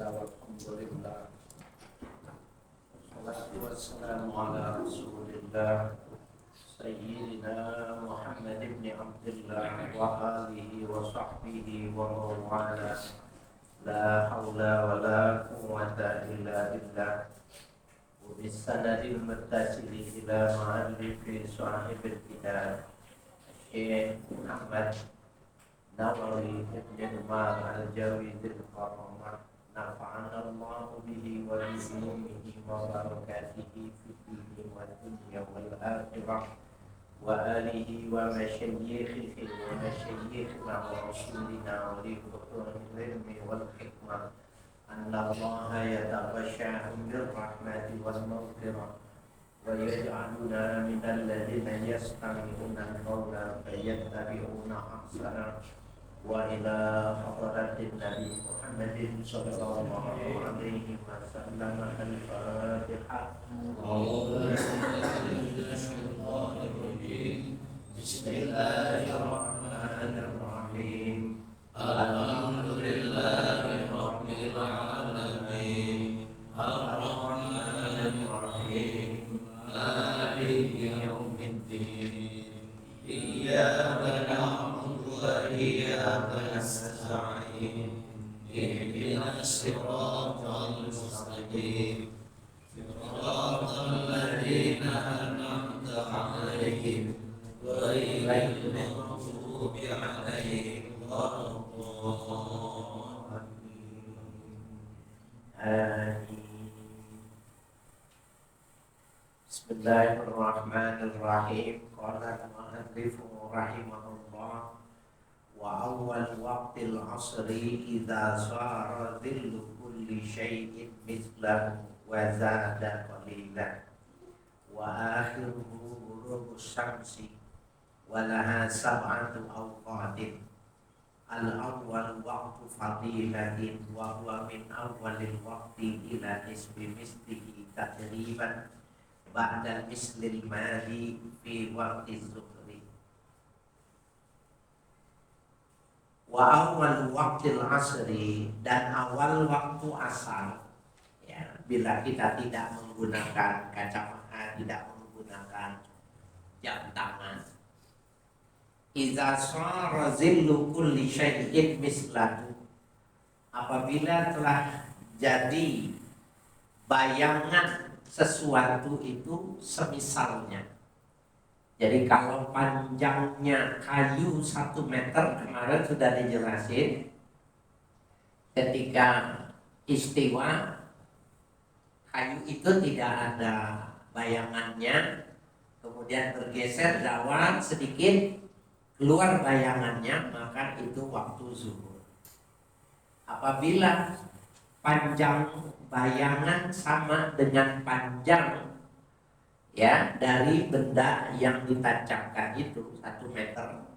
Alhamdulillah. Wassalatu wassalamu ala Rasulillah Sayyidina Muhammad ibn Abdullah wa alihi wa sahbihi wa mawala. La hawla wa la quwwata illa billah. Bisanadil muttasili ila ma'alifi sahibil kitab Syekh Muhammad Nawawi ibn Umar al-Jawizil Qaramah. Nafa'ana Allah bihi wa bi'ilmihi wa barakatihi fi dini wa dunya wal akhirah wa alihi wa masyayikhihi wa masyayikhina wa rasulina wa li futuhil ilmi wal hikmah anna Allah yataghashahum bir rahmati wal maghfirah wa yaj'aluna minal ladhina yastami'una al-qawla fayattabi'una ahsana. Wa ila hadratin Nabi Muhammadin sallallahu alaihi wasallam. Al-Fatihah. Bismillahirrahmanirrahim. Alhamdulillahi rabbil alamin. Ar-Rahmanir Rahim. Maliki yaumiddin. Iyyaka na'budu wa iyyaka nasta'in. Ihdinas siratal mustaqim. Siratal ladzina an'amta 'alaihim ghairil maghdubi 'alaihim waladdallin. Amin. Bismillahirrahmanirrahim. Qala al-mu'allif rahimahullah wa awwal waqtil asri idza sara dhillu kulli syai'in mithlahu wa zada qalilan wa akhiruhu ghurubus syamsi wa laha sab'atu awqatin. Al-awwal waqtu fadilatin wa huwa min awwalil waqti ila nisbi mislihi taqriban ba'da mislil madi fi waqti zuhri. Wa awal waktil asri, dan awal waktu asar, ya, bila kita tidak menggunakan kacamata, tidak menggunakan jam tangan. Idza sara zillu kulli syai'in mislahu, apabila telah jadi bayangan sesuatu itu semisalnya. Jadi kalau panjangnya kayu 1 meter, kemarin sudah dijelasin, ketika istiwa kayu itu tidak ada bayangannya, kemudian bergeser jauh sedikit, keluar bayangannya, maka itu waktu zuhur. Apabila panjang bayangan sama dengan panjang, ya, dari benda yang ditancapkan itu 1 meter,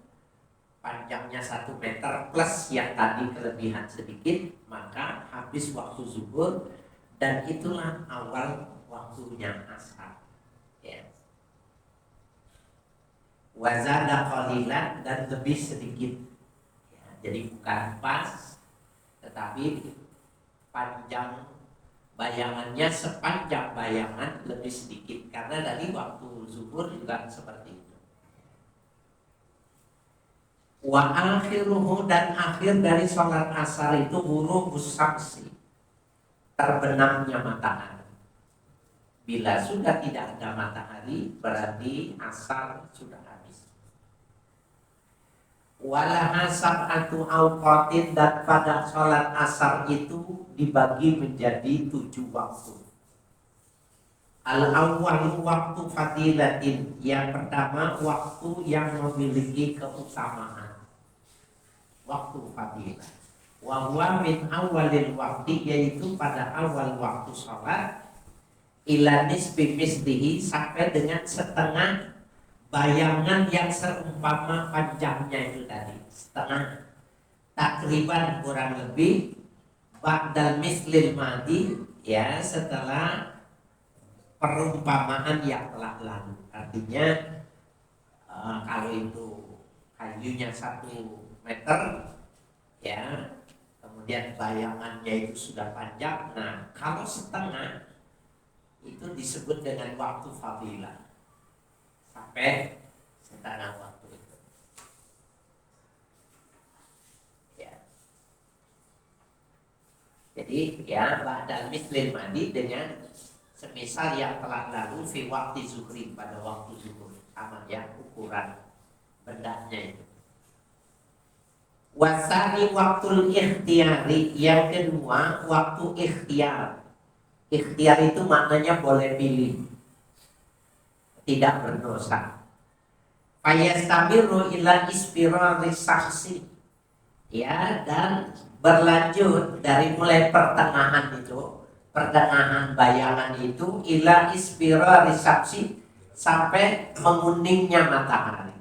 panjangnya 1 meter plus yang tadi kelebihan sedikit, maka habis waktu zuhur, dan itulah awal waktunya asar, ya. Wazada qalilan, dan lebih sedikit, ya, jadi bukan pas, tetapi panjang bayangannya sepanjang bayangan, lebih sedikit, karena dari waktu zuhur juga seperti itu. Wa akhiruhu, dan akhir dari sholat asar itu ghurubus syamsi, terbenamnya matahari. Bila sudah tidak ada matahari, berarti asar sudah habis. Walaha sab'atu awqatin, dan pada sholat asar itu dibagi menjadi 7 waktu. Al-awwal waktu fadilatin, yang pertama waktu yang memiliki keutamaan, waktu fadilah. Wa huwa min awalil waktu, yaitu pada awal waktu sholat, ila nisbi mislihi, sampai dengan setengah bayangan yang seumpama panjangnya itu tadi, setengah, takriban kurang lebih, ba'dal mislil madi, ya, setelah perumpamaan yang telah lalu. Artinya kalau itu kayunya 1 meter, ya, kemudian kemudian bayangannya itu sudah panjang. Nah, kalau setengah itu disebut dengan waktu fadilah, sampai setengah waktu itu. Ya. Jadi ya ba'dal mislil madi dengan semisal yang telah lalu fi waktu zuhri, pada waktu zuhur, sama ya ukuran bendanya itu. Wasani waktu ikhtiyari, yang kedua waktu ikhtiar. Ikhtiar itu maknanya boleh pilih, tidak berdosa. Fayastamiru ila isfirari saksi, ya, dan berlanjut dari mulai pertengahan itu, pertengahan bayangan itu, ila isfirari saksi, sampai menguningnya matahari.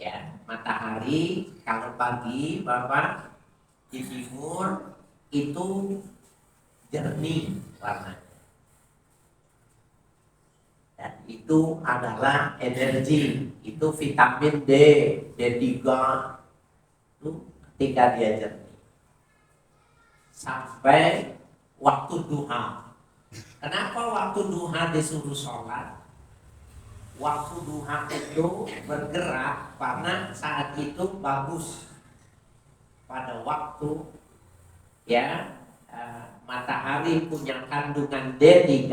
Ya, matahari kalau pagi Bapak di timur itu jernih warnanya, dan itu adalah energi, itu vitamin D, D3 itu ketika dia jernih sampai waktu duha. Kenapa waktu duha disuruh sholat? Waktu duha itu bergerak karena saat itu bagus, pada waktu ya matahari punya kandungan D3,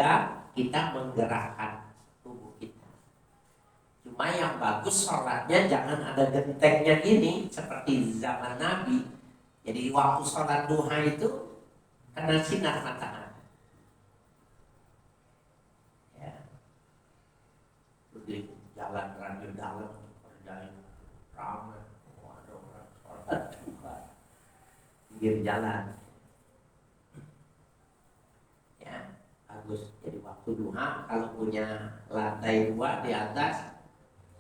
kita menggerakkan tubuh kita. Cuma yang bagus sholatnya jangan ada gentengnya gini seperti zaman Nabi. Jadi waktu sholat duha itu kena sinar matahari. Ya. Di jalan radio dalam kerjain ramai, ada orang sholat duha pinggir jalan. Bagus. Jadi waktu duha kalau punya lantai 2 di atas,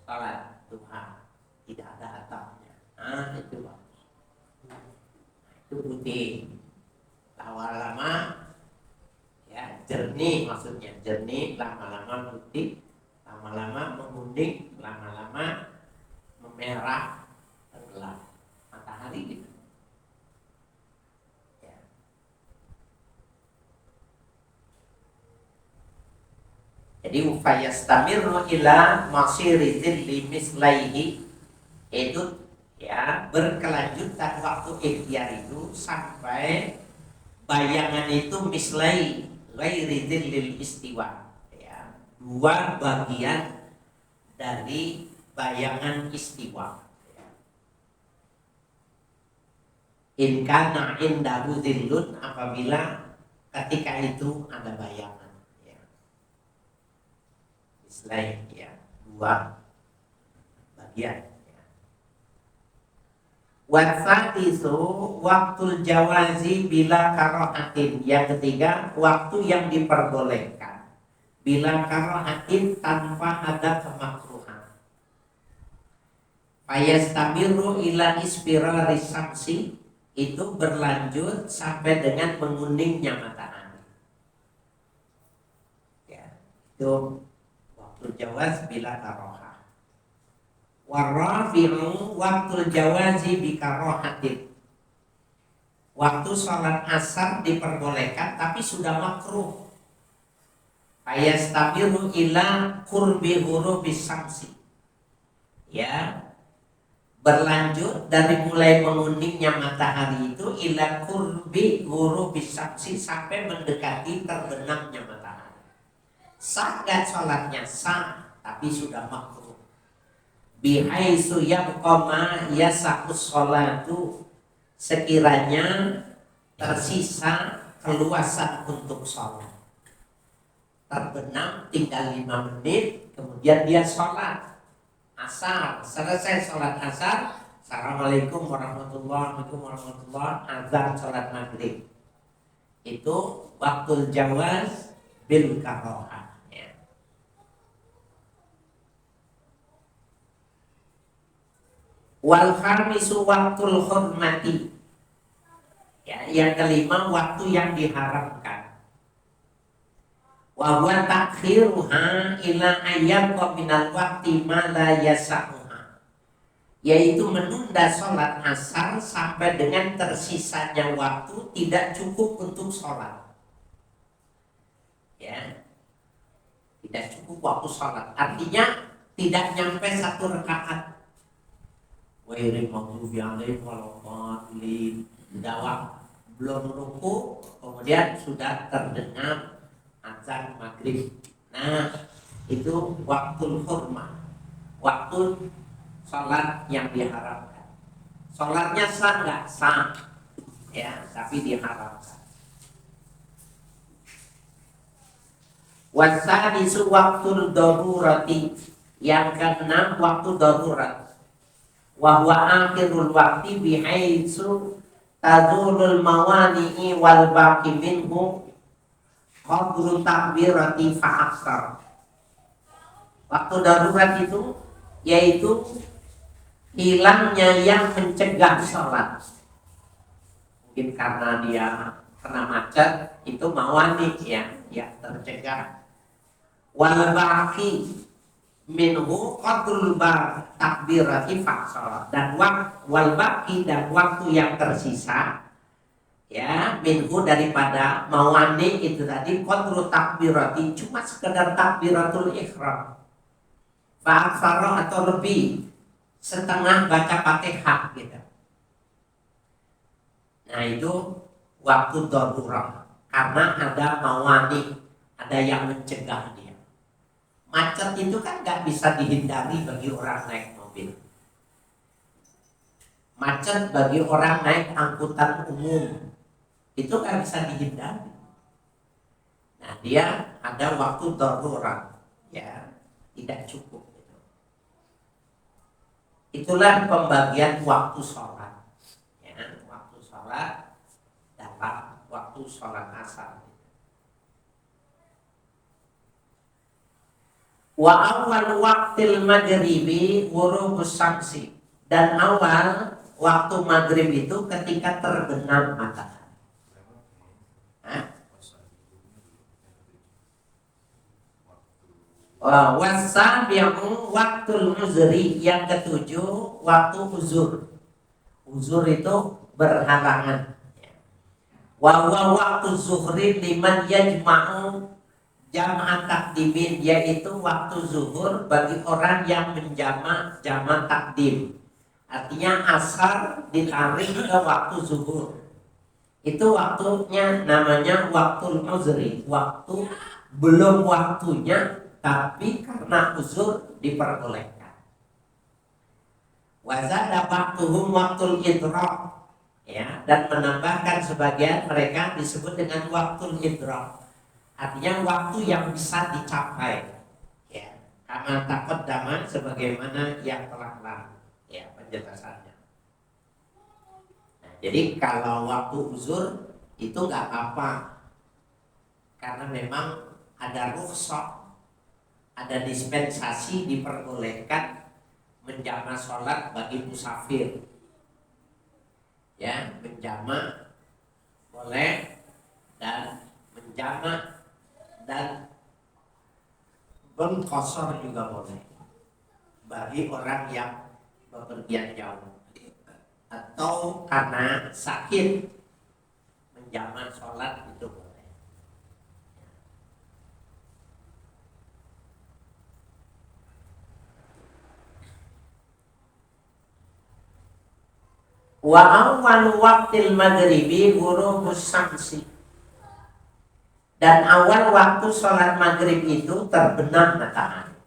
salat duha tidak ada atapnya, itu bagus. Itu putih, lama-lama ya jernih, maksudnya jernih, lama-lama putih, lama-lama menguning, lama-lama memerah, tenggelam matahari gitu. Jadi fayastamiru ila masiri dhilli mislaihi, itu ya berkelanjutan waktu ikhtiar itu sampai bayangan itu mislai ghairi dhillil istiwa, ya, 2 bagian dari bayangan istiwa. In kana indahu dhillun, apabila ketika itu ada bayangan. Selain ya 2 bagian ya. Wasatisu waktul jawazi bila karohatin, yang ketiga waktu yang diperbolehkan bila karohatin, tanpa ada kemakruhan. Fayastamiru ila isfirari samsi, itu berlanjut sampai dengan menguningnya matahari ya. Itu jawaz bila karoha. Warafi'u waktu jawazi bi karohatin, waktu sholat asar diperbolehkan tapi sudah makruh. Ayastabiru ila qurbi hurubis samsi, ya, berlanjut dari mulai menguningnya matahari itu ila qurbi hurubis samsi, sampai mendekati terbenamnya matahari. Sah gak sholatnya? Sah, tapi sudah makruh. Bihaisu yabqama yasakus sholatu, sekiranya tersisa keluasan untuk sholat. Terbenam tinggal 5 menit, kemudian dia sholat asar. Selesai sholat asar, assalamualaikum warahmatullahi wabarakatuh, azan sholat maghrib. Itu waktu jawaz bil karoha. Wal khamisu waktul hurmati, ya, yang kelima waktu yang diharamkan. Wa huwa takhiruha ila ayyam minal waqti ma la yasa'uha, yaitu menunda sholat asar sampai dengan tersisanya waktu tidak cukup untuk sholat. Ya, tidak cukup waktu sholat. Artinya tidak nyampe 1 rakaat. Wairi maghdubi alaihim waladdallin. Belum ruku, kemudian sudah terdengar azan maghrib. Nah, itu waktu hurmah, waktu sholat yang diharapkan. Sholatnya sah nggak? Sah, ya, tapi diharapkan. Wasadisu waktu darurati, yang keenam waktu darurat. Wahwa akhirul wakti bihaitsu tazulul mawani'i wal baqi minhu qadru takbirati fa'aksar. Waktu darurat itu yaitu hilangnya yang mencegah sholat. Mungkin karena dia kena macet, itu mawani ya tercegah. Wal baqi minhu qadrul takbirati fa'aksar. Dan wal baqi, dan waktu yang tersisa ya minhu daripada mawani itu tadi qadru takbirati, cuma sekedar takbiratul ihram, fa'aksara atau lebih, setengah baca Fatihah gitu. Nah itu waktu darurat karena ada mawani, ada yang mencegah dia. Macet itu kan nggak bisa dihindari bagi orang naik mobil. Macet bagi orang naik angkutan umum itu nggak bisa dihindari. Nah dia ada waktu darurat, ya tidak cukup. Itulah pembagian waktu sholat, ya, waktu sholat dalam waktu sholat asar. Wa awal waktil maghribi ghurubus syamsi, dan awal waktu maghrib itu ketika terbenam matahari. Wasabi'u waktul uzri, yang ketujuh waktu uzur. Uzur itu berhalangan. Wa waktu zuhri liman yajma'u jam'at takdimin, yaitu waktu zuhur bagi orang yang menjamak jamak takdim. Artinya asar ditarik ke waktu zuhur. Itu waktunya namanya waktu uzri, waktu belum waktunya tapi karena uzur diperbolehkan. Wazada waktuhum waktul idrak, ya, dan menambahkan sebagian mereka disebut dengan waktul idrak. Artinya waktu yang bisa dicapai, ya, karena takut daman sebagaimana yang telah lalu, ya, penjelasannya. Nah, jadi kalau waktu uzur itu nggak apa-apa, karena memang ada rukhsah, ada dispensasi, diperbolehkan menjamak sholat bagi musafir, ya, menjamak boleh, dan menjamak dan berqasar juga boleh bagi orang yang bepergian jauh atau karena sakit, menjamak sholat itu boleh. Wa awal waktil maghribi ghurubus syamsi, dan awal waktu sholat maghrib itu terbenam matahari.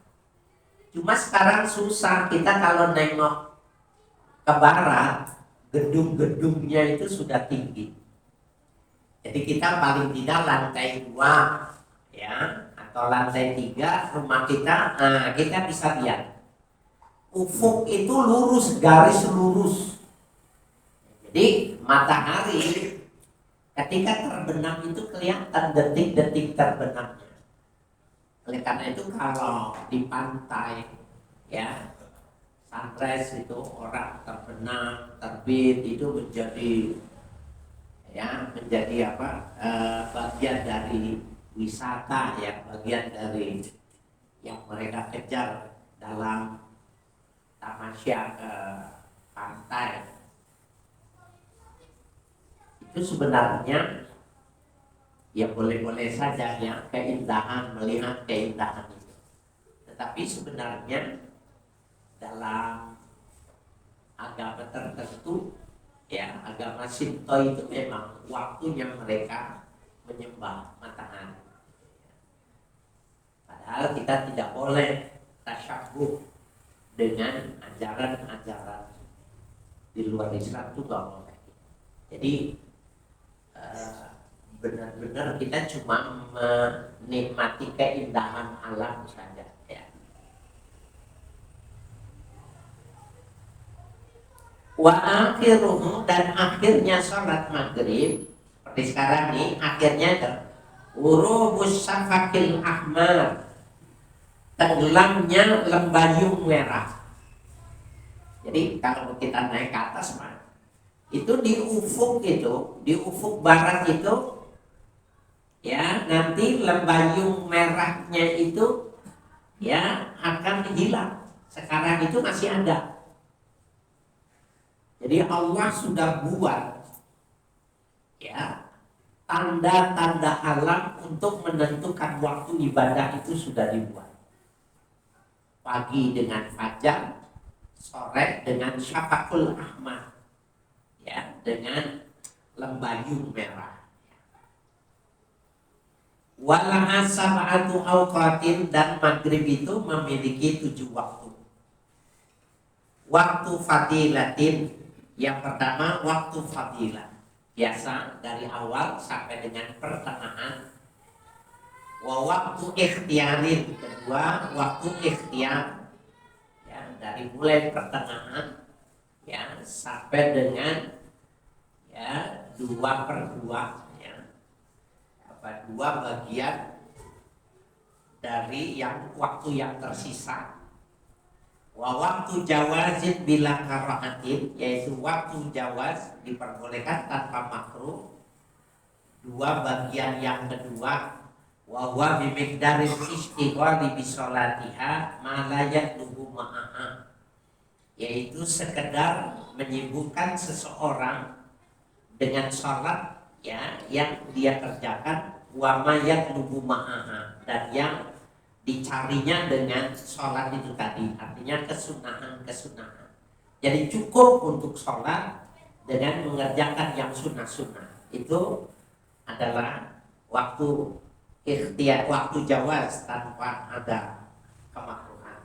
Cuma sekarang susah, kita kalau nengok ke barat, gedung-gedungnya itu sudah tinggi. Jadi kita paling tidak lantai 2, ya, atau lantai 3 rumah kita, kita bisa lihat ufuk itu lurus, garis lurus. Jadi matahari ketika terbenam itu kelihatan detik-detik terbenamnya. Oleh karena itu kalau di pantai, ya, sunrise itu orang terbenam, terbit itu menjadi, ya, menjadi apa? Bagian dari wisata, ya, bagian dari yang mereka kejar dalam tamasya ke pantai, itu sebenarnya ya boleh-boleh saja ya, keindahan, melihat keindahan itu. Tetapi sebenarnya dalam agama tertentu ya, agama Shinto itu memang waktunya mereka menyembah matahari. Padahal kita tidak boleh tasyabuh dengan ajaran-ajaran di luar Islam itu nggak boleh. Jadi benar-benar kita cuma menikmati keindahan alam saja ya. Wa akhiruhu, dan akhirnya sholat maghrib seperti sekarang nih, akhirnya urubus safakil ahmar, tenggelamnya lembayung merah. Jadi kalau kita naik ke atas mah, itu di ufuk barat itu ya, nanti lembayung merahnya itu ya akan hilang. Sekarang itu masih ada. Jadi Allah sudah buat ya tanda-tanda alam untuk menentukan waktu ibadah, itu sudah dibuat. Pagi dengan fajar, sore dengan syafaqul ahmar ya, dengan lembayung merah. Walaha sab'atu awqatin, dan maghrib itu memiliki 7 waktu. Waktu fadilatin, yang pertama waktu fadilah, biasa dari awal sampai dengan pertengahan. Wa waktu ikhtiarin, kedua waktu ikhtiar ya, dari mulai pertengahan ya sampai dengan ya 2/2 ya, 2 bagian dari yang waktu yang tersisa. Wa waktu jawazin bila karaatin, yaitu waktu jawaz diperbolehkan tanpa makruh, 2 bagian yang kedua. Wa huwa bi miqdaril istighali bi sholatiha ma la yadluhu ma'aha, yaitu sekedar menyibukkan seseorang dengan sholat ya yang dia kerjakan, wa ma yadluhu ma'aha, dan yang dicarinya dengan sholat itu tadi, artinya kesunahan. Jadi cukup untuk sholat dengan mengerjakan yang sunnah-sunnah. Itu adalah waktu ikhtiar, waktu jawaz tanpa ada kemakruhan.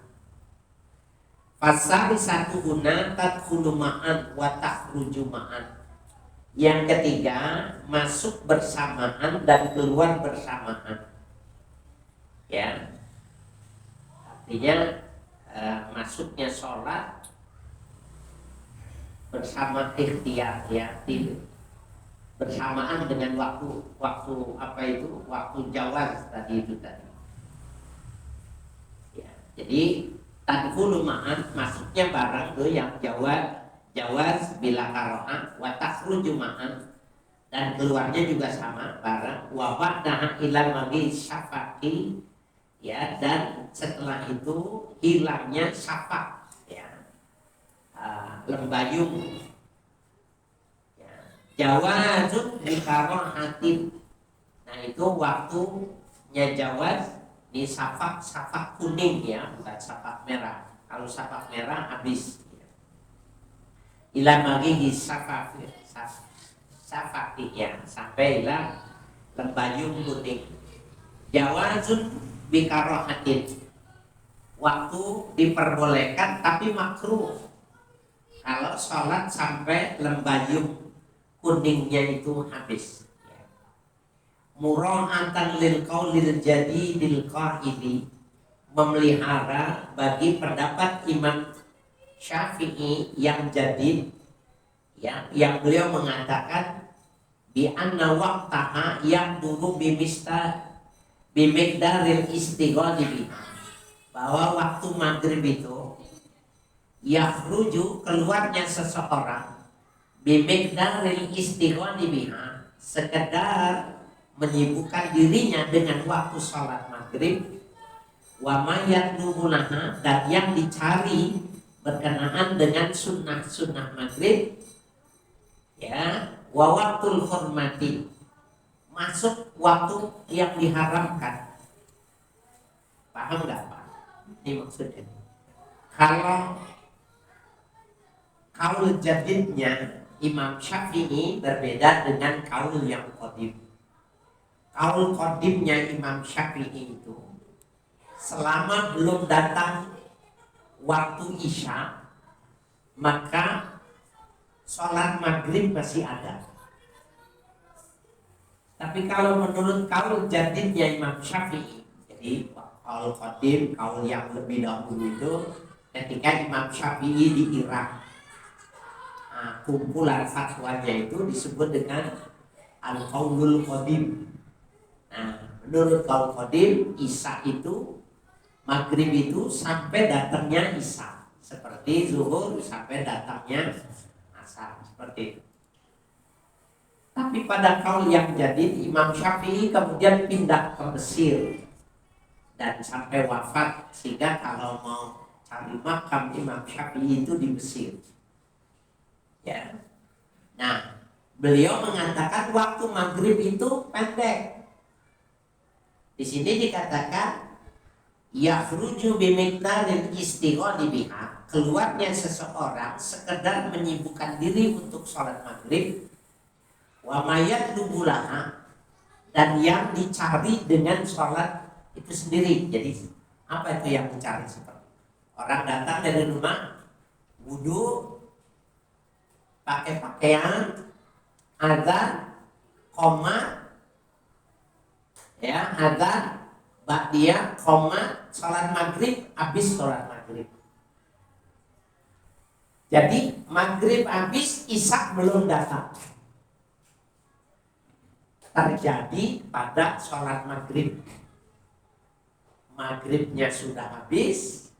Fasali satu guna tadkhulu ma'an wa takhruju ma'an. Yang ketiga, masuk bersamaan dan keluar bersamaan. Ya. Artinya masuknya sholat bersama ikhtiar ya, bersamaan dengan waktu apa itu, waktu jawaz tadi itu tadi ya. Jadi tadkhulu ma'an, masuknya barang tuh yang jawaz bila karo'ah, wa takhruju ma'an, dan keluarnya juga sama barang, wa ba'daha ila maghi syafaqi ya, dan setelah itu hilangnya syafaq ya, lembayung ya. Jawazun bikarohatin, nah itu waktunya jawaz di syafaq kuning ya, bukan syafaq merah. Kalau syafaq merah habis ya. Ila maghi syafaqi ya, sampai ila lembayung kuning. Jawazun bikarohatin, waktu diperbolehkan tapi makruh kalau sholat sampai lembayung kuningnya itu habis. Mura'atan lil qaulil jadidil qaili, memelihara bagi pendapat Imam Syafi'i yang jadid ya, yang beliau mengatakan bi anna waqtaha yang dulu bimikdaril istighali, bahwa waktu maghrib itu yakhruju, keluarnya seseorang, bimikdaril istighali biha, sekedar menyibukkan dirinya dengan waktu sholat maghrib, wa mayat nuhulaha, dan yang dicari berkenaan dengan sunnah-sunnah maghrib, ya, wa waqtul hurmati, masuk waktu yang diharamkan. Paham nggak Pak? Ini maksudnya. Kalau kaul jadidnya Imam Syafi'i berbeda dengan kaul yang qadim. Kaul qadimnya Imam Syafi'i itu selama belum datang waktu Isya, maka sholat maghrib masih ada. Tapi kalau menurut kaul jadidnya Imam Syafi'i, jadi kaul qadim, kaul yang lebih dahulu itu ketika Imam Syafi'i di Irak, kumpulan fatwanya itu disebut dengan al-qaulul qadim. Nah, menurut kaul qadim, Isya itu, maghrib itu sampai datangnya Isya, seperti zuhur sampai datangnya asar, seperti itu. Tapi pada kaul yang jadid, Imam Syafi'i kemudian pindah ke Mesir dan sampai wafat, sehingga kalau mau cari makam Imam Syafi'i itu di Mesir. Ya. Nah, beliau mengatakan waktu maghrib itu pendek. Di sini dikatakan yakhruju bimiqdaril istighali biha, keluarnya seseorang sekedar menyibukkan diri untuk sholat maghrib, wa mayatlubu laha, dan yang dicari dengan sholat itu sendiri. Jadi apa itu yang dicari? Seperti orang datang dari rumah, wudu, pakai pakaian, azan, koma, ya, azan, ba'diyah, koma, sholat maghrib, habis sholat maghrib. Jadi maghrib habis, Isya belum datang. Terjadi pada sholat maghrib. Maghribnya sudah habis,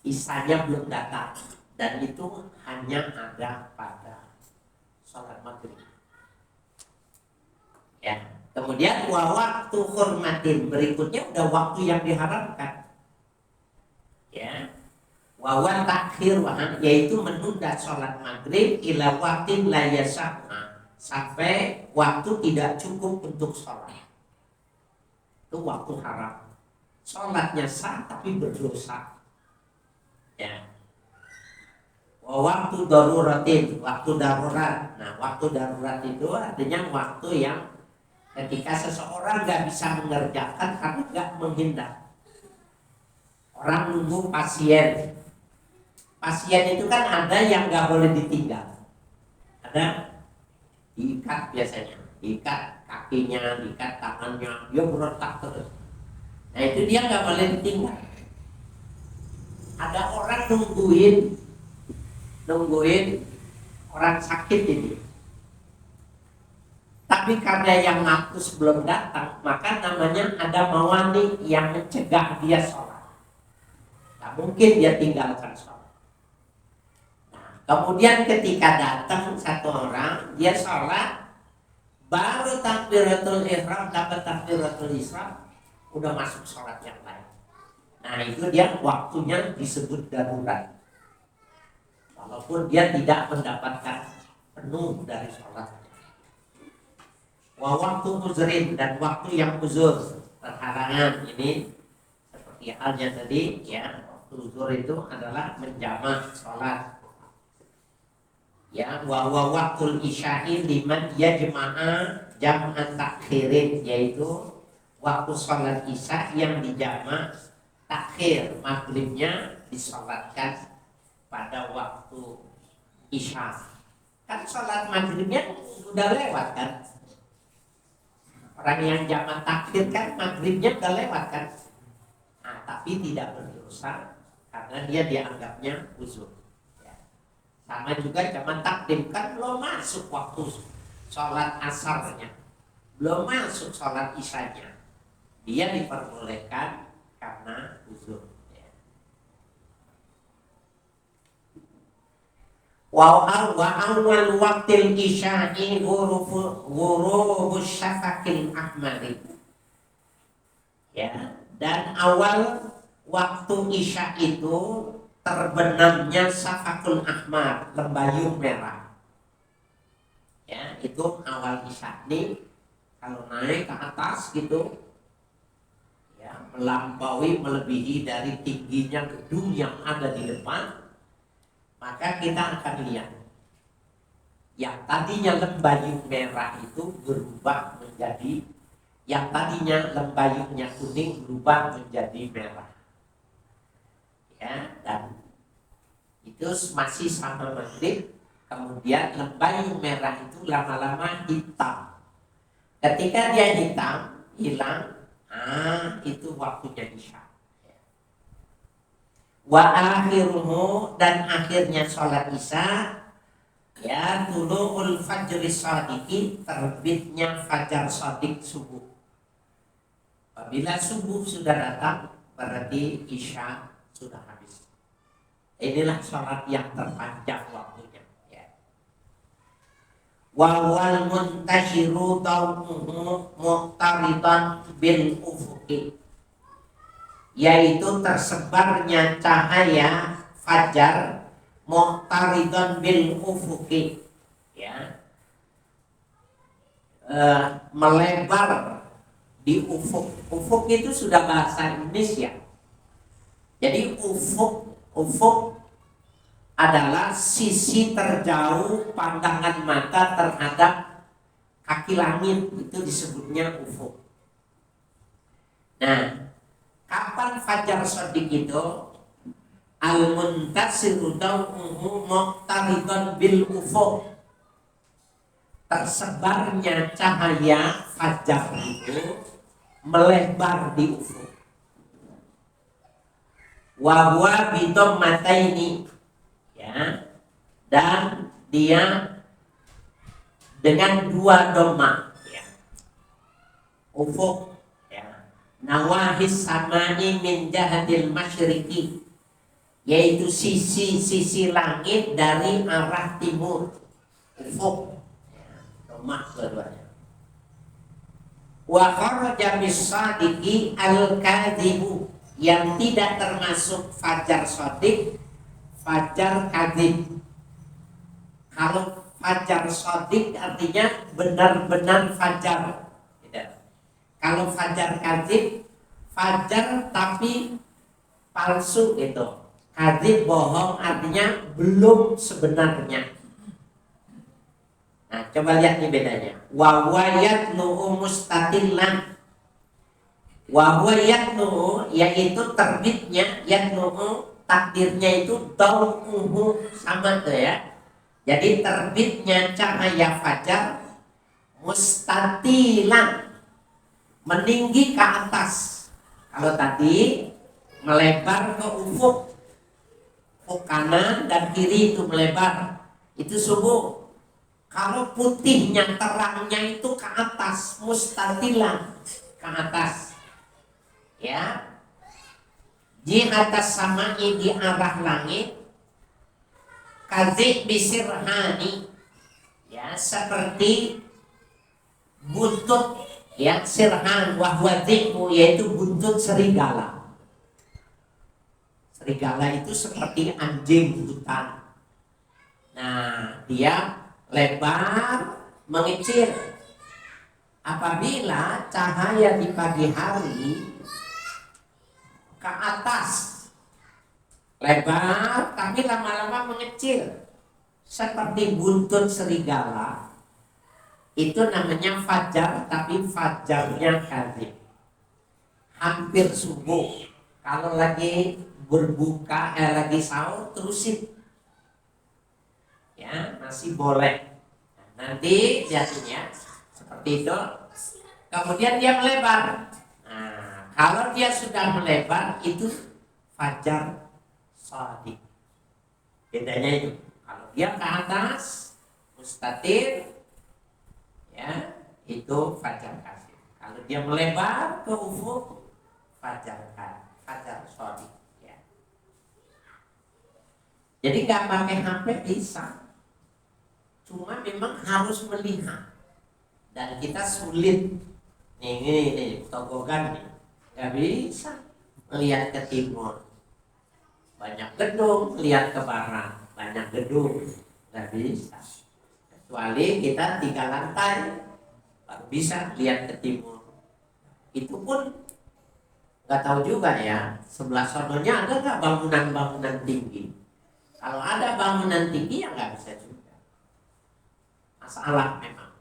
Isyanya belum datang, dan itu hanya ada pada sholat maghrib. Ya. Kemudian waktu hormatin, berikutnya udah waktu yang diharapkan. Ya. Wawan takhir, yaitu menunda sholat maghrib ila waqtin la yasahha, sampai waktu tidak cukup untuk sholat. Itu waktu haram. Sholatnya sah tapi berdosa. Ya. Waktu daruratin, waktu darurat. Nah, waktu darurat itu artinya waktu yang ketika seseorang nggak bisa mengerjakan karena nggak menghindar. Orang nunggu pasien. Pasien itu kan ada yang nggak boleh ditinggal. Ada diikat biasanya, diikat kakinya, diikat tangannya, dia berontak terus. Nah itu dia nggak boleh ditinggal. Ada orang nungguin orang sakit ini. Tapi karena yang ngatus belum datang, maka namanya ada mawani yang mencegah dia sholat. Nah, mungkin dia tinggalkan sholat. Kemudian ketika datang satu orang, dia sholat, baru takbiratul ihram, dapat takbiratul ihram, udah masuk sholat yang lain. Nah itu dia waktunya disebut darurat, walaupun dia tidak mendapatkan penuh dari sholat. Waktu uzrin, dan waktu yang uzur, terhalangan, ini seperti halnya tadi, ya, waktu uzur itu adalah menjamak sholat. Ya, wa waktul isya'i liman yajma'a jam'an takhirin, yaitu waktu sholat isya yang dijamak takhir, maghribnya disolatkan pada waktu isya. Kan sholat maghribnya udah lewat kan? Orang yang jamak takhir kan maghribnya udah lewat kan? Nah, tapi tidak berdosa karena dia dianggapnya uzur. Sama juga zaman takdim, kan belum masuk waktu sholat asarnya, belum masuk sholat isyanya, dia diperbolehkan karena uzur. Wa awal waqtil isya'i ghurubus syafaqil ahmari. Ya, dan awal waktu isya itu terbenamnya Syafaqul Ahmar, lembayung merah. Ya, itu awal isya nih. Kalau naik ke atas gitu, ya, melebihi dari tingginya gedung yang ada di depan, maka kita akan lihat yang tadinya lembayung merah itu berubah menjadi, yang tadinya lembayungnya kuning berubah menjadi merah. Ya, dan itu masih sama maghrib. Kemudian lembayung merah itu lama-lama hitam. Ketika dia hitam, hilang, itu waktunya isya. Wa akhiruhu, dan akhirnya sholat isya, ya, tulu'ul fajri shadiqi, terbitnya fajar shadiq subuh. Apabila subuh sudah datang, berarti isya sudah habis. Inilah sholat yang terpanjang waktunya, ya. Wa wal muntashiru tawmuhu muqtaridan bil ufuqi, yaitu tersebarnya cahaya fajar muqtaridan bil ufuqi, ya, melebar di ufuk. Ufuk itu sudah bahasa Indonesia. Jadi ufuk adalah sisi terjauh pandangan mata terhadap kaki langit, itu disebutnya ufuk. Nah, kapan fajar shadiq itu? Al-muntasiru daw'uhu muqtaridan bil ufuq, tersebarnya cahaya fajar itu melebar di ufuk. Wa huwa bidhammataini, ya, dan dia dengan dua doma, ya. Ufuk, ya, nawahis samai min jahadil masyriqi, yaitu sisi-sisi langit dari arah timur. Ufuk, ya, doma kedua-duanya. Wa kharaja bis-shadiqi al-kadzibu, yang tidak termasuk fajar shadiq, fajar kadzib. Kalau fajar shadiq artinya benar-benar fajar, tidak. Kalau fajar kadzib, fajar tapi palsu gitu. Kadzib bohong, artinya belum sebenarnya. Nah, coba lihat nih bedanya. Wa huwa yatlu'u mustatillan. Wa huwa yatlu'u, yaitu terbitnya, yatlu'u takdirnya itu daw'uhu, sama tuh ya. Jadi terbitnya cahaya fajar mustatilan, meninggi ke atas. Kalau tadi melebar ke ufuk, ufuk kanan dan kiri itu melebar, itu subuh. Kalau putihnya, terangnya itu ke atas, mustatilan, ke atas, ya, di atas samai, di arah langit. Kadzik bisirhani, ya, seperti buntut, ya, sirhan wahwa dzikmu, yaitu buntut serigala. Serigala itu seperti anjing hutan. Nah, dia lebar, mengecil. Apabila cahaya di pagi hari ke atas, lebar tapi lama-lama mengecil seperti buntut serigala, itu namanya fajar, tapi fajarnya kadzib. Hampir subuh. Kalau lagi berbuka, lagi sahur, terusin, ya, masih boleh. Nah, nanti jadinya seperti itu. Kemudian dia melebar. Nah, kalau dia sudah melebar, itu fajar shadiq. Bedanya itu. Kalau dia ke atas, mustatir, ya, itu fajar kadzib. Kalau dia melebar ke ufuk, fajar shadiq, ya. Jadi nggak pakai HP bisa, cuma memang harus melihat, dan kita sulit. Ini togogan nih, nggak bisa melihat ke timur. Banyak gedung lihat ke barat, banyak gedung nggak bisa. Kecuali kita 3 lantai baru bisa lihat ke timur. Itu pun nggak tahu juga ya, sebelah sononya ada nggak bangunan-bangunan tinggi. Kalau ada bangunan tinggi ya nggak bisa juga. Masalah memang.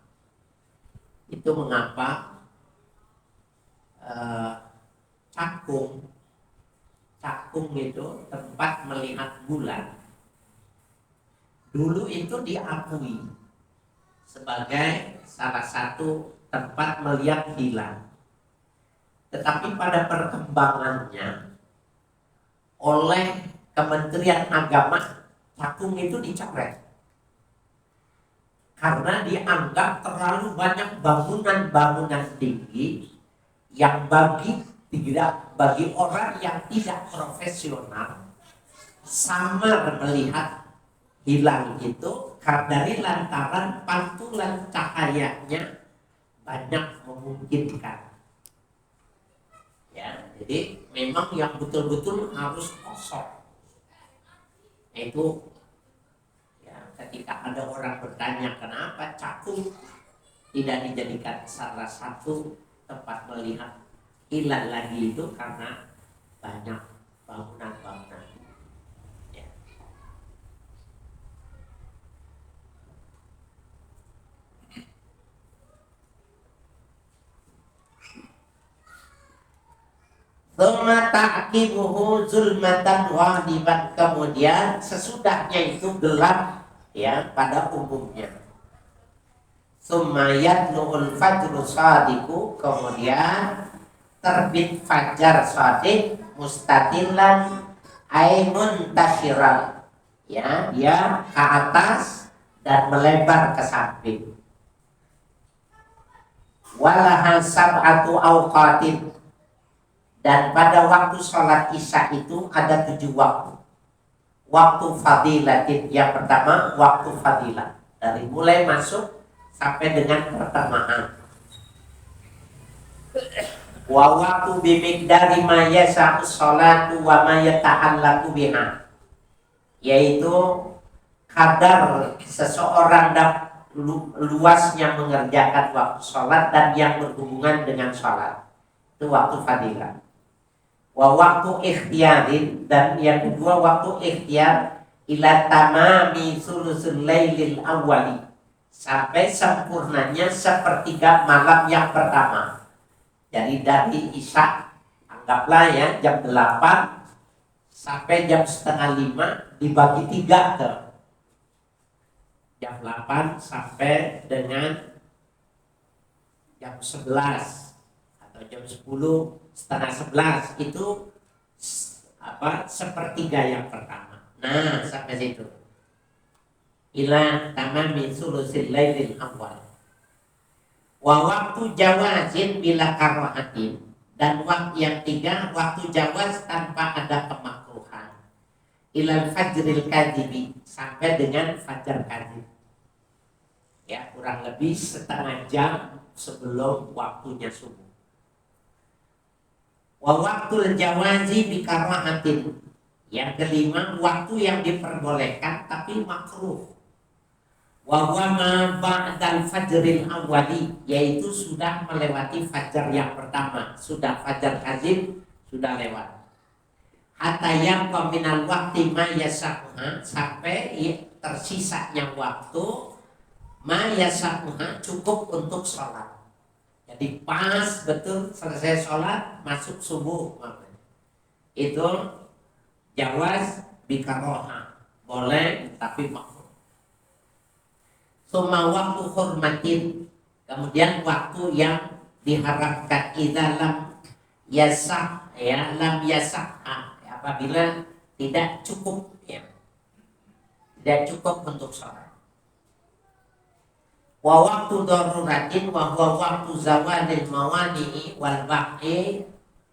Itu mengapa cakung itu tempat melihat bulan. Dulu itu diakui sebagai salah satu tempat melihat hilal. Tetapi pada perkembangannya oleh Kementerian Agama, cakung itu dicoret. Karena dianggap terlalu banyak bangunan-bangunan tinggi yang bagi orang yang tidak profesional samar melihat hilal itu dari lantaran pantulan cahayanya banyak memungkinkan. Ya, jadi memang yang betul-betul harus kosong. Itu ya, ketika ada orang bertanya kenapa cakung tidak dijadikan salah satu tempat melihat hilal lagi, itu karena banyak bangunan-bangunan. Ya. Thumma ta'qibuhu zulmatan ghaliban, kemudian sesudahnya itu gelap ya pada umumnya. Tsumma yatlu'ul fajru shadiqu, kemudian terbit fajar shadiq mustatilan ay muntashiran, ya dia ke atas dan melebar ke samping. Walaha sab'atu awqatin, dan pada waktu sholat isya itu ada 7 waktu. Waktu fadilatin, yang pertama waktu fadilah, dari mulai masuk sampai dengan pertengahan. Wa waktu bimikdari ma yasa'u sholatu wa ma yata'allaqu biha, yaitu kadar seseorang luasnya mengerjakan waktu sholat dan yang berhubungan dengan sholat. Itu waktu fadilah. Wa waktu ikhtiarin, dan yang kedua waktu ikhtiar ila tamami sulusul lailil awwali, sampai sempurnanya sepertiga malam yang pertama. Jadi dari isya anggaplah ya jam 8 sampai jam setengah 5 dibagi 3 tuh. Jam 8 sampai dengan jam 11 atau jam 10 setengah 11, itu sepertiga yang pertama. Nah, sampai situ. Ila tamami sulusil lailil awal. Wa waktu jawazin bila karahatin, dan waktu yang 3 waktu jawaz tanpa ada kemakruhan. Ilal fajril kadhibi, sampai dengan fajar kadhib. Ya, kurang lebih setengah jam sebelum waktunya subuh. Wa waktu jawazi bi karahatin, yang kelima waktu yang diperbolehkan tapi makruh. Wa ma ba'dal fajril awwali, yaitu sudah melewati fajar yang pertama, sudah fajar kadhib sudah lewat. Hatta yang minal waqti ma yasa'uha, sampai tersisanya waktu ma yasa'uha, cukup untuk sholat. Jadi pas betul selesai sholat masuk subuh, itu jawaz bikaroha, boleh tapi makruh. Suma waktu hormatin, kemudian waktu yang diharapkan idza lam yasak, ya lam yasak, apabila tidak cukup, ya tidak cukup untuk sholat. Wa waktu daruratin wa huwa waktu zawalil mawani'i wal baqi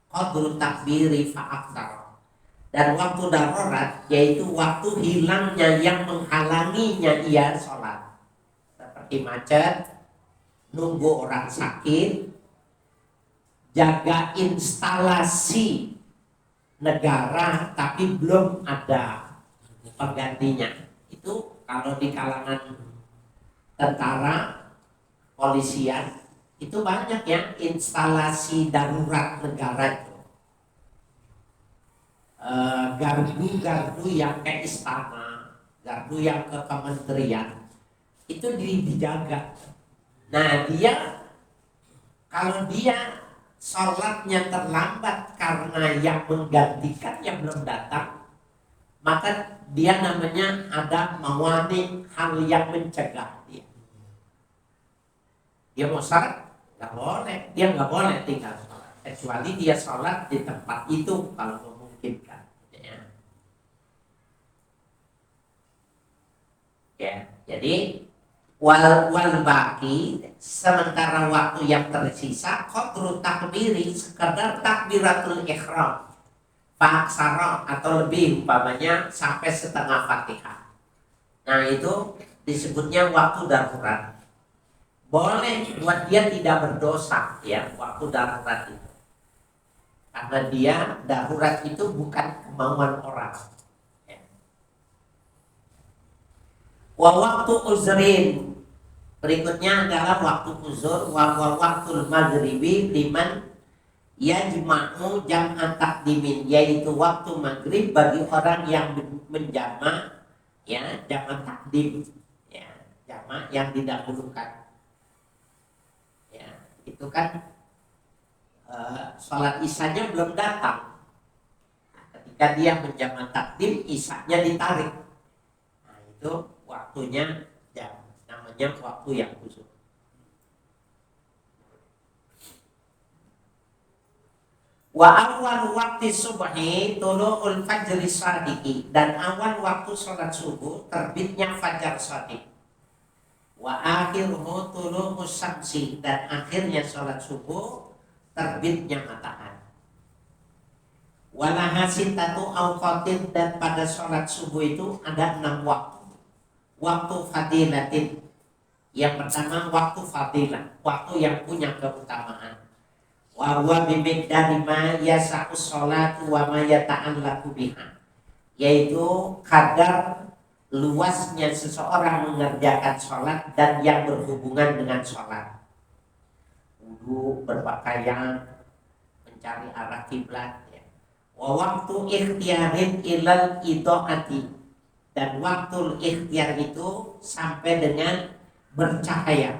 qadru takbiri fa'aktar, dan waktu darurat yaitu waktu hilangnya yang menghalanginya ia sholat, seperti macet, nunggu orang sakit, jaga instalasi negara tapi belum ada penggantinya. Itu kalau di kalangan tentara, polisian itu banyak ya instalasi darurat negara itu. Gardu-gardu yang ke istana, gardu yang ke kementerian itu dijaga. Nah kalau dia sholatnya terlambat karena yang menggantikan yang belum datang, maka dia namanya ada mawani, hal yang mencegah dia. Dia mau sholat nggak boleh, dia nggak boleh tinggal sholat kecuali dia sholat di tempat itu kalau memungkinkan. Ya, jadi wal baki, sementara waktu yang tersisa qadru takbiri, sekedar takbiratul ihram faksara atau lebih, umpamanya sampai setengah Fatihah. Nah itu disebutnya waktu darurat. Boleh buat dia tidak berdosa ya waktu darurat itu, karena dia darurat itu bukan kemauan orang. Wa waktu uzrin, berikutnya adalah waktu uzur. Wa waktu maghribi liman yajma'u jam'an takdimin, yaitu waktu maghrib bagi orang yang menjama ya jamak takdim, ya jamak yang didahulukan. Ya, itu kan sholat isyanya belum datang. Ketika dia menjamak takdim, isyanya ditarik. Nah itu waktunya jam, namanya waktu yang khusus. Wa awal waktu subhi tulu'ul fajri shadiqi, dan awal waktu sholat subuh terbitnya fajar shadiq. Wa akhiruhu tulu'us syamsi, dan akhirnya sholat subuh terbitnya matahari. Walaha sittatu awqatin, dan pada sholat subuh itu ada 6 waktu. Waktu fadilatin, yang pertama waktu fadilah, waktu yang punya keutamaan. Wa huwa bimiqdari ma yasa'u sholatu wa ma yata'allaqu biha, yaitu kadar luasnya seseorang mengerjakan sholat dan yang berhubungan dengan sholat. Wudu, berpakaian, mencari arah kiblat ya. Wa waktu ikhtiarin ilal idoati, dan waktu ikhtiar itu sampai dengan bercahaya.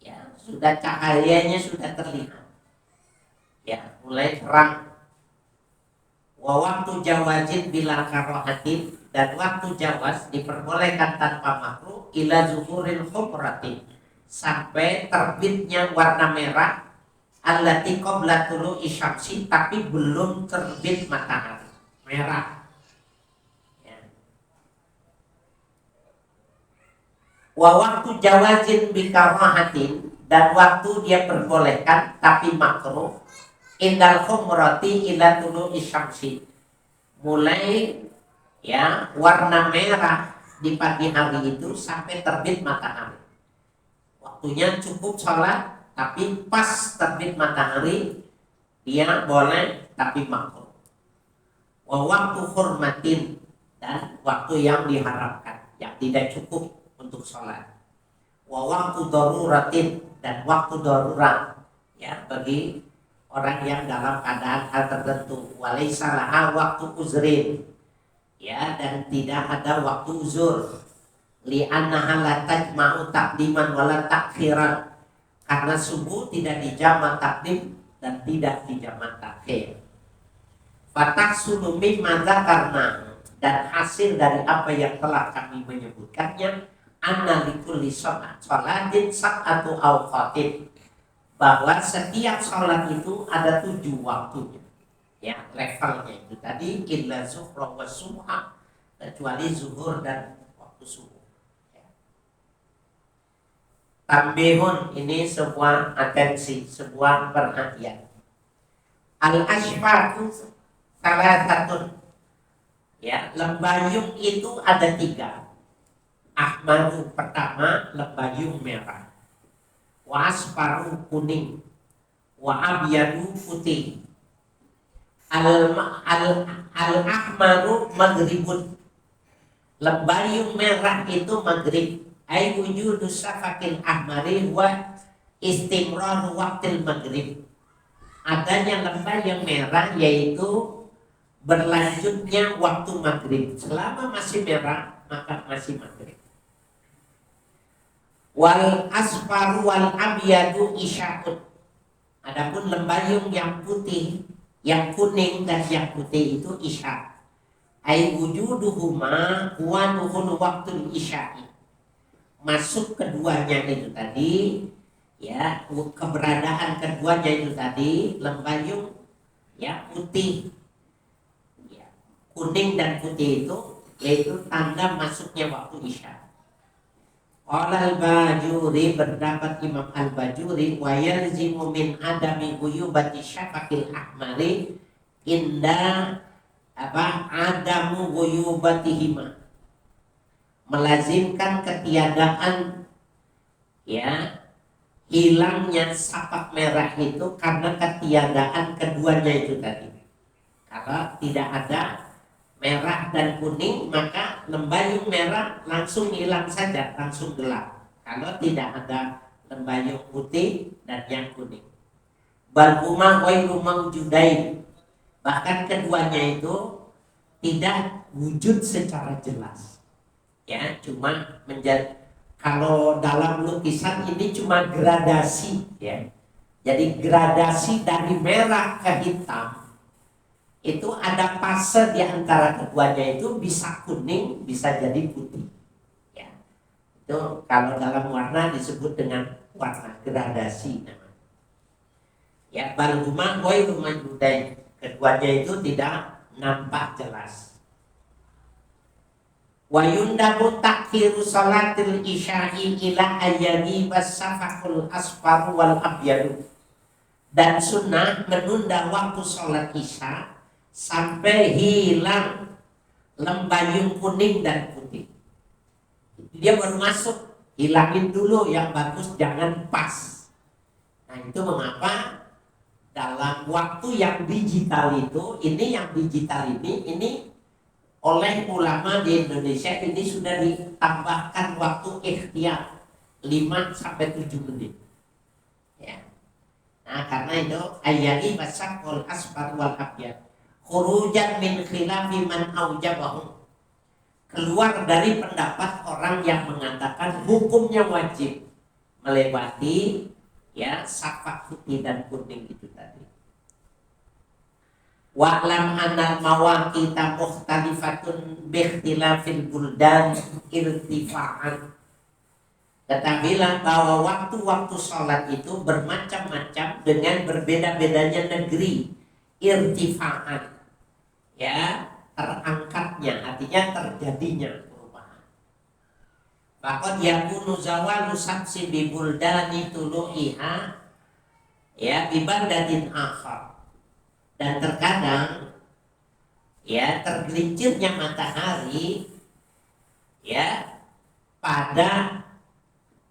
Ya, sudah cahayanya sudah terlihat. Ya, mulai terang. Wa waktu jawazin bila karohatin, dan waktu jawaz diperbolehkan tanpa makruh ila zuhuril khumratin, sampai terbitnya warna merah allati qabla tulu'i syamsi, tapi belum terbit matahari, merah. Wa waktu jawazin bikarahatin, dan waktu dia perbolehkan tapi makruh indal khumrati ila tulu'i syamsi, mulai ya warna merah di pagi hari itu sampai terbit matahari. Waktunya cukup sholat, tapi pas terbit matahari dia boleh tapi makruh. Wa waktu hurmatin, dan waktu yang diharapkan, yang tidak cukup untuk sholat. Wa waktu daruratin, dan waktu darurat ya bagi orang yang dalam keadaan hal tertentu. Walaysa laha waktu uzrin, ya, dan tidak ada waktu uzur. Li'annaha la tajma'u taqdiman wala ta'khiran, karena subuh tidak dijamak takdim dan tidak dijamak takhir. Fataksulu mimma dzakarna, dan hasil dari apa yang telah kami menyebutkannya, anna likulli sholatin sab'atu awqatin, bahwa setiap sholat itu ada 7 waktunya. Ya, levelnya itu tadi illa zuhra wa subha, kecuali zuhur dan waktu subuh. Ya. Tambihun, ini sebuah atensi, sebuah perhatian. Al-ashfaqu salah satu, ya, lembayung itu ada 3. Ahmaru pertama, lembayung merah. Wa asfaru kuning. Wa abyadu putih. Al-ahmaru maghribun. Lembayung merah itu maghrib. Ai wujudu safakil ahmari wa istimrar waktil maghrib. Adanya lembayung merah yaitu berlanjutnya waktu maghrib. Selama masih merah maka masih maghrib. Wal asfaru wal abyadu isya'un. Adapun lembayung yang putih, yang kuning dan yang putih itu isya. Ai wujuduhuma wa nuhul waktul isya'i. Masuk keduanya itu tadi, ya, keberadaan keduanya itu tadi, lembayung ya putih, ya, kuning dan putih itu yaitu tanda masuknya waktu isya. Al-Bajuri, berdapat Imam Al-Bajuri, wa yalzimu min adami guyubati syafaqil ahmari inda adamu guyubatihima. Melazimkan ketiadaan ya hilangnya sapak merah itu karena ketiadaan keduanya itu tadi. Kalau tidak ada merah dan kuning maka lembayung merah langsung hilang saja, langsung gelap. Kalau tidak ada lembayung putih dan yang kuning. Bal huma ghairu mawjudain. Bahkan keduanya itu tidak wujud secara jelas. Ya, cuma menjadi, kalau dalam lukisan ini cuma gradasi ya. Jadi gradasi dari merah ke hitam itu ada fase di antara keduanya, itu bisa kuning, bisa jadi putih. Ya. Itu kalau dalam warna disebut dengan warna gradasi namanya. Ya, bal huma ghairu mawjudain. Keduanya itu tidak nampak jelas. Wa yundabu takhiru salatil isya'i ila ayyadi wasafakul asfaru wal abyadu. Dan sunnah menunda waktu sholat isya sampai hilang lembayung kuning dan putih. Dia baru masuk, hilangin dulu yang bagus, jangan pas. Nah itu mengapa dalam waktu yang digital itu, ini yang digital ini oleh ulama di Indonesia ini sudah ditambahkan waktu ikhtiyar 5-7 menit. Ya. Nah karena itu ayati basaqul asfar wal abyad. Khurujan min khilafi man aujabahu. Keluar dari pendapat orang yang mengatakan hukumnya wajib melewati ya safak putih dan kuning itu tadi. Wa'lam anal mawaqita mukhtalifatun biikhtilafil buldan irtifa'an. Ketahuilah bahwa waktu-waktu sholat itu bermacam-macam dengan berbeda-bedanya negeri. Irtifa'an, ya, terangkatnya, artinya terjadinya perubahan. Bahkan yakunu zawalu samsi bi buldani tulu'iha ya bibadatin akhar. Dan terkadang ya tergelincirnya matahari ya pada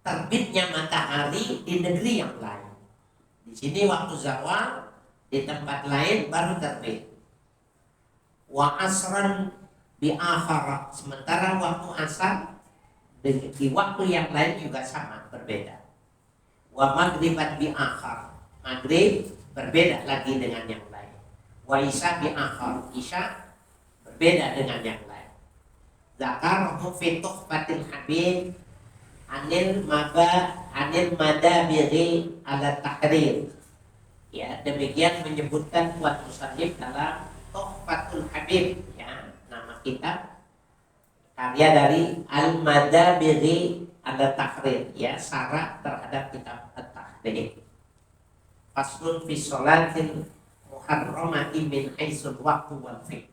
terbitnya matahari di negeri yang lain. Di sini waktu zawal, di tempat lain baru terbit. Wa asran bi akhara, sementara waktu asar di waktu yang lain juga sama, berbeda. Wa maghribat bi akhar, maghrib berbeda lagi dengan yang lain. Wa isya bi akhar, isya berbeda dengan yang lain. Zakarahu fi tuhfatil habib anil madabiri ala tahrir. Ya, demikian menyebutkan buat musannif dalam Tuhfatul Habib, ya, nama kitab karya dari Al-Madabiri ala Tahrir, ya, syarah terhadap kitab At-Tahrir. Faslun fi sholatil muharramati min haitsul waqtu wal fiqh.